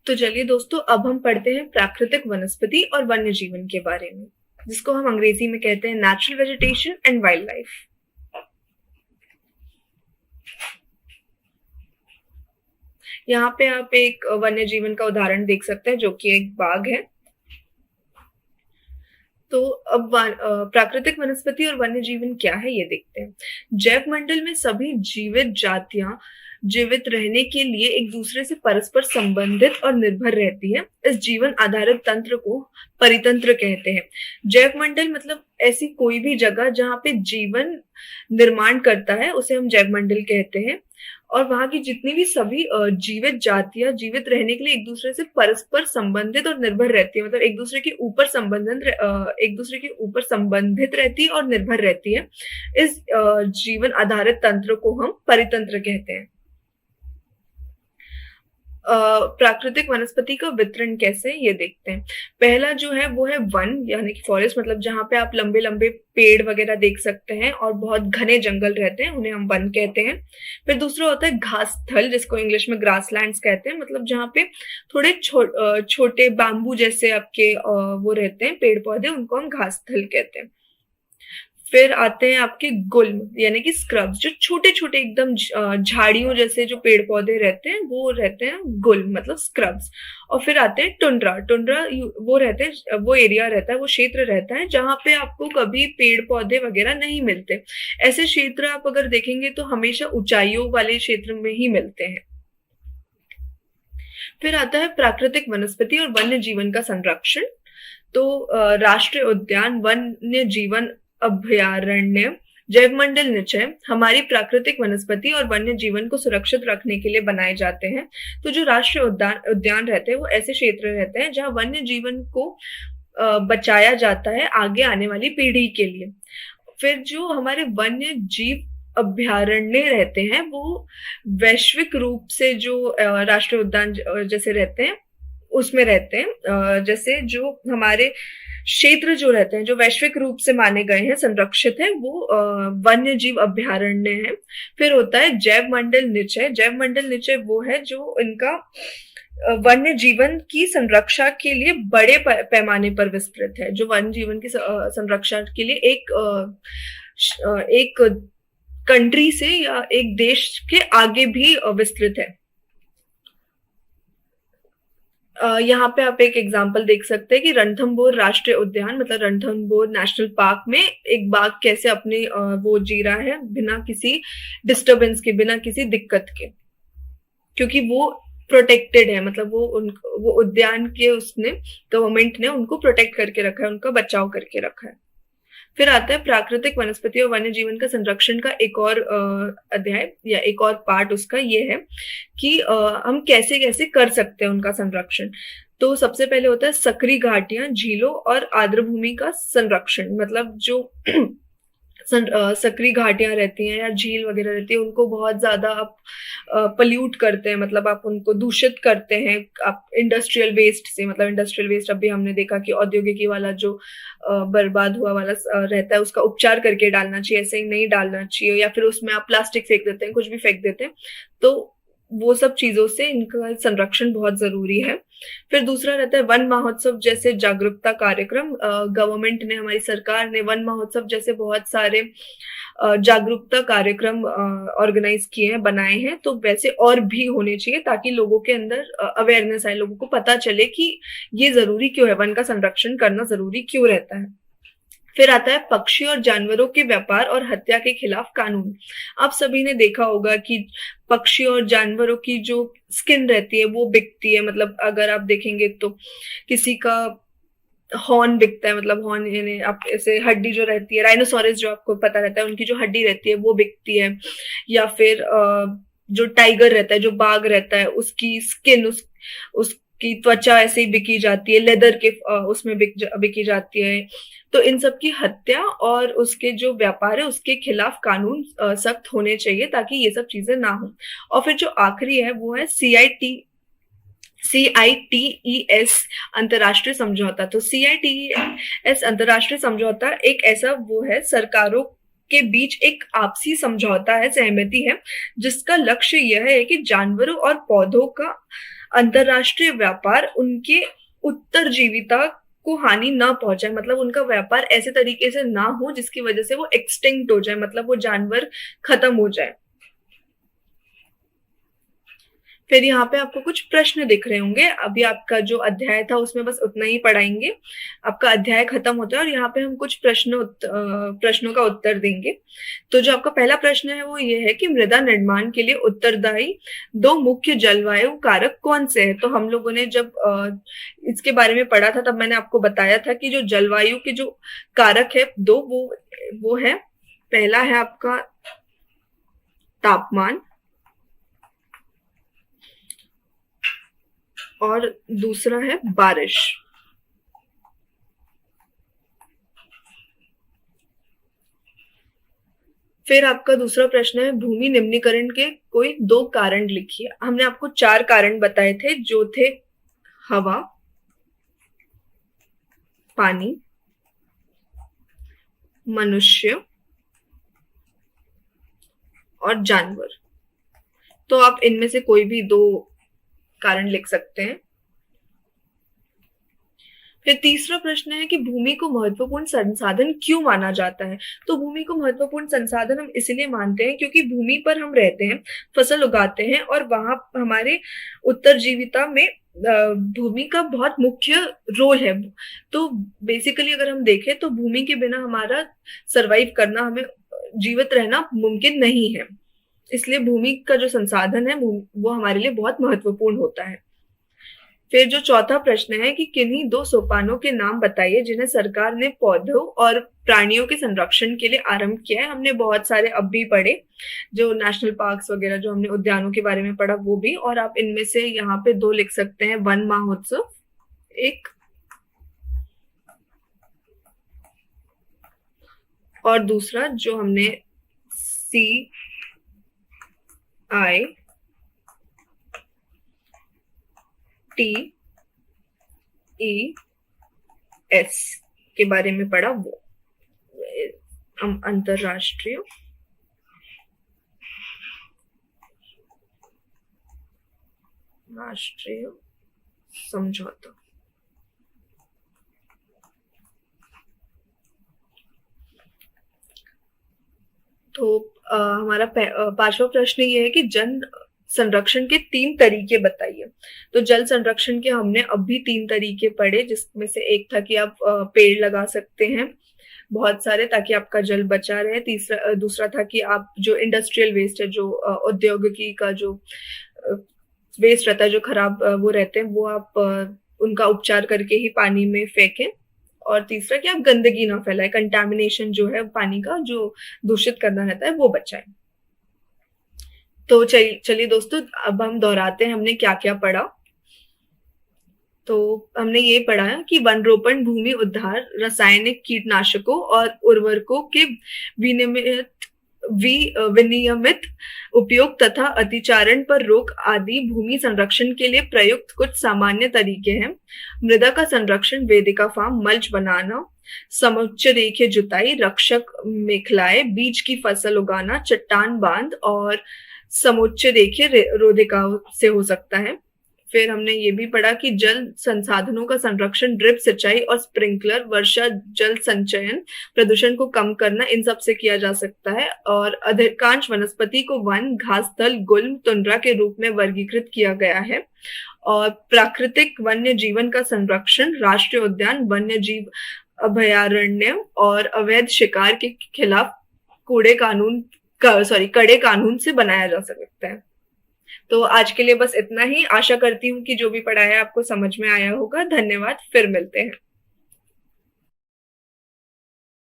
तो चलिए दोस्तों, अब हम पढ़ते हैं प्राकृतिक वनस्पति और वन्य जीवन के बारे में, जिसको हम अंग्रेजी में कहते हैं natural vegetation and wild life. यहाँ पे आप एक वन्य जीवन का उदाहरण देख सकते हैं, जो कि एक बाघ है। तो अब प्राकृतिक वनस्पति और वन्य जीवन क्या है, ये देखते हैं। जैव मंडल में सभी जीवित जातियां जीवित रहने के लिए एक दूसरे से परस्पर संबंधित और निर्भर रहती है। इस जीवन आधारित तंत्र को परितंत्र कहते हैं। जैव मंडल मतलब ऐसी कोई भी जगह जहाँ पे जीवन निर्माण करता है, उसे हम जैव मंडल कहते हैं। और वहां की जितनी भी सभी जीवित जातियां जीवित रहने के लिए एक दूसरे से परस्पर संबंधित और निर्भर रहती है, मतलब एक दूसरे के ऊपर संबंधित रहती है और निर्भर रहती है। इस जीवन आधारित तंत्र को हम परितंत्र कहते हैं। प्राकृतिक वनस्पति का वितरण कैसे, ये देखते हैं। पहला जो है वो है वन यानी कि फॉरेस्ट, मतलब जहां पे आप लंबे लंबे पेड़ वगैरह देख सकते हैं और बहुत घने जंगल रहते हैं, उन्हें हम वन कहते हैं। फिर दूसरा होता है घास स्थल, जिसको इंग्लिश में ग्रासलैंड्स कहते हैं, मतलब जहाँ पे थोड़े छोटे बैम्बू जैसे आपके वो रहते हैं पेड़ पौधे, उनको हम घास स्थल कहते हैं। फिर आते हैं आपके गुल्म यानी कि स्क्रब्स, जो छोटे छोटे एकदम झाड़ियों जैसे जो पेड़ पौधे रहते हैं वो रहते हैं गुल्म, मतलब स्क्रब्स। और फिर आते हैं टुंड्रा। टुंड्रा वो रहते हैं, वो एरिया रहता है, वो क्षेत्र रहता है जहाँ पे आपको कभी पेड़ पौधे वगैरह नहीं मिलते। ऐसे क्षेत्र आप अगर देखेंगे तो हमेशा ऊंचाइयों वाले क्षेत्र में ही मिलते हैं। फिर आता है प्राकृतिक वनस्पति और वन्य जीवन का संरक्षण। तो राष्ट्रीय उद्यान, वन्य जीवन अभयारण्य, जैव मंडल निचय हमारी प्राकृतिक वनस्पति और वन्य जीवन को सुरक्षित रखने के लिए बनाए जाते हैं। तो जो राष्ट्रीय उद्यान रहते हैं वो ऐसे क्षेत्र रहते हैं जहां वन्य जीवन को बचाया जाता है आगे आने वाली पीढ़ी के लिए। फिर जो हमारे वन्य जीव अभयारण्य रहते हैं वो वैश्विक रूप से जो राष्ट्रीय उद्यान जैसे रहते हैं उसमें रहते हैं। जैसे जो हमारे क्षेत्र जो रहते हैं जो वैश्विक रूप से माने गए हैं, संरक्षित है, वो वन्य जीव अभयारण्य है। फिर होता है जैव मंडल निचय। जैव मंडल निचय वो है जो इनका वन्य जीवन की संरक्षा के लिए बड़े पैमाने पर विस्तृत है, जो वन्य जीवन की संरक्षा के लिए एक कंट्री से या एक देश के आगे भी विस्तृत है। यहाँ पे आप एक एग्जांपल देख सकते हैं कि रणथंभौर राष्ट्रीय उद्यान, मतलब रणथंभौर नेशनल पार्क में एक बाघ कैसे अपने वो जी रहा है बिना किसी डिस्टरबेंस के, बिना किसी दिक्कत के, क्योंकि वो प्रोटेक्टेड है, मतलब वो उद्यान के उसने गवर्नमेंट ने उनको प्रोटेक्ट करके रखा है, उनका बचाव करके रखा है। फिर आता है प्राकृतिक वनस्पति और वन्य जीवन का संरक्षण का एक और अध्याय या एक और पार्ट उसका ये है कि हम कैसे कैसे कर सकते हैं उनका संरक्षण। तो सबसे पहले होता है सक्रिय घाटियां, झीलों और आर्द्रभूमि का संरक्षण, मतलब जो सक्रिय घाटियां रहती हैं या झील वगैरह रहती है उनको बहुत ज्यादा आप पल्यूट करते हैं, मतलब आप उनको दूषित करते हैं आप इंडस्ट्रियल वेस्ट से। मतलब इंडस्ट्रियल वेस्ट अभी हमने देखा कि औद्योगिकी वाला जो बर्बाद हुआ वाला रहता है उसका उपचार करके डालना चाहिए, ऐसे ही नहीं डालना चाहिए। या फिर उसमें आप प्लास्टिक फेंक देते हैं, कुछ भी फेंक देते हैं, तो वो सब चीजों से इनका संरक्षण बहुत जरूरी है। फिर दूसरा रहता है वन महोत्सव जैसे जागरूकता कार्यक्रम। गवर्नमेंट ने, हमारी सरकार ने वन महोत्सव जैसे बहुत सारे जागरूकता कार्यक्रम ऑर्गेनाइज किए हैं, बनाए हैं। तो वैसे और भी होने चाहिए ताकि लोगों के अंदर अवेयरनेस आए, लोगों को पता चले कि ये जरूरी क्यों है, वन का संरक्षण करना जरूरी क्यों रहता है। फिर आता है पक्षी और जानवरों के व्यापार और हत्या के खिलाफ कानून। आप सभी ने देखा होगा कि पक्षी और जानवरों की जो स्किन रहती है वो बिकती है, मतलब अगर आप देखेंगे तो किसी का हॉर्न बिकता है, मतलब हॉर्न यानी आप ऐसे हड्डी जो रहती है, राइनोसोरस जो आपको पता रहता है उनकी जो हड्डी रहती है वो बिकती है। या फिर जो टाइगर रहता है, जो बाघ रहता है, उसकी स्किन, उसकी त्वचा ऐसे ही बिकी जाती है, लेदर के उसमें बिकी जाती है। तो इन सब की हत्या और उसके जो व्यापार है उसके खिलाफ कानून सख्त होने चाहिए ताकि ये सब चीजें ना हो। और फिर जो आखिरी है वो है CITES अंतर्राष्ट्रीय समझौता। तो CITES अंतर्राष्ट्रीय समझौता एक ऐसा वो है, सरकारों के बीच एक आपसी समझौता है, सहमति है, जिसका लक्ष्य यह है कि जानवरों और पौधों का अंतरराष्ट्रीय व्यापार उनके उत्तरजीविता को हानि ना पहुंचाए, मतलब उनका व्यापार ऐसे तरीके से ना हो जिसकी वजह से वो एक्सटिंक्ट हो जाए, मतलब वो जानवर खत्म हो जाए। फिर यहाँ पे आपको कुछ प्रश्न दिख रहे होंगे। अभी आपका जो अध्याय था उसमें बस उतना ही पढ़ाएंगे, आपका अध्याय खत्म होता है और यहाँ पे हम कुछ प्रश्नों का उत्तर देंगे। तो जो आपका पहला प्रश्न है वो ये है कि मृदा निर्माण के लिए उत्तरदायी दो मुख्य जलवायु कारक कौन से हैं। तो हम लोगों ने जब इसके बारे में पढ़ा था तब मैंने आपको बताया था कि जो जलवायु के जो कारक है दो, वो है, पहला है आपका तापमान और दूसरा है बारिश। फिर आपका दूसरा प्रश्न है भूमि निम्नीकरण के कोई दो कारण लिखिए। हमने आपको 4 कारण बताए थे जो थे हवा, पानी, मनुष्य और जानवर। तो आप इनमें से कोई भी 2 कारण लिख सकते हैं। फिर तीसरा प्रश्न है कि भूमि को महत्वपूर्ण संसाधन क्यों माना जाता है। तो भूमि को महत्वपूर्ण संसाधन हम इसलिए मानते हैं क्योंकि भूमि पर हम रहते हैं, फसल उगाते हैं और वहां हमारे उत्तरजीविता में भूमि का बहुत मुख्य रोल है। तो बेसिकली अगर हम देखें तो भूमि के बिना हमारा सरवाइव करना, हमें जीवित रहना मुमकिन नहीं है। इसलिए भूमि का जो संसाधन है वो हमारे लिए बहुत महत्वपूर्ण होता है। फिर जो चौथा प्रश्न है कि किन्हीं 2 सोपानों के नाम बताइए जिन्हें सरकार ने पौधों और प्राणियों के संरक्षण के लिए आरंभ किया है। हमने बहुत सारे अब भी पढ़े, जो नेशनल पार्क्स वगैरह, जो हमने उद्यानों के बारे में पढ़ा वो भी, और आप इनमें से यहाँ पे 2 लिख सकते हैं। वन महोत्सव एक, और दूसरा जो हमने CITES के बारे में पढ़ा, वो अंतरराष्ट्रीय राष्ट्रीय समझौता। तो हमारा 5वां प्रश्न ये है कि जल संरक्षण के 3 तरीके बताइए। तो जल संरक्षण के हमने अभी 3 तरीके पढ़े, जिसमें से एक था कि आप पेड़ लगा सकते हैं बहुत सारे ताकि आपका जल बचा रहे। दूसरा था कि आप जो इंडस्ट्रियल वेस्ट है, जो औद्योगिकी का जो वेस्ट रहता है, जो खराब वो रहते हैं, वो आप उनका उपचार करके ही पानी में फेंकें। और तीसरा कि आप गंदगी ना फैलाएं, कंटामिनेशन जो है पानी का जो दूषित करना रहता है वो बचाएं। तो चलिए दोस्तों, अब हम दोहराते हैं हमने क्या क्या पढ़ा। तो हमने ये पढ़ा कि वन रोपण, भूमि उद्धार, रासायनिक कीटनाशकों और उर्वरकों के विनियमित उपयोग तथा अतिचारण पर रोक आदि भूमि संरक्षण के लिए प्रयुक्त कुछ सामान्य तरीके हैं। मृदा का संरक्षण, वेदिका फार्म, मल्च बनाना, समुच्चय रेखीय जुताई, रक्षक मेखलाएं, बीज की फसल उगाना, चट्टान बांध और समुच्चय रेखीय रोधिका से हो सकता है। फिर हमने ये भी पढ़ा कि जल संसाधनों का संरक्षण, ड्रिप सिंचाई और स्प्रिंकलर, वर्षा जल संचयन, प्रदूषण को कम करना, इन सब से किया जा सकता है। और अधिकांश वनस्पति को वन, घासस्थल, गुल्म, तुंड्रा के रूप में वर्गीकृत किया गया है। और प्राकृतिक वन्य जीवन का संरक्षण, राष्ट्रीय उद्यान, वन्य जीव अभयारण्य और अवैध शिकार के खिलाफ कड़े कानून से बनाया जा सकता है। तो आज के लिए बस इतना ही। आशा करती हूँ कि जो भी पढ़ाया आपको समझ में आया होगा। धन्यवाद, फिर मिलते हैं।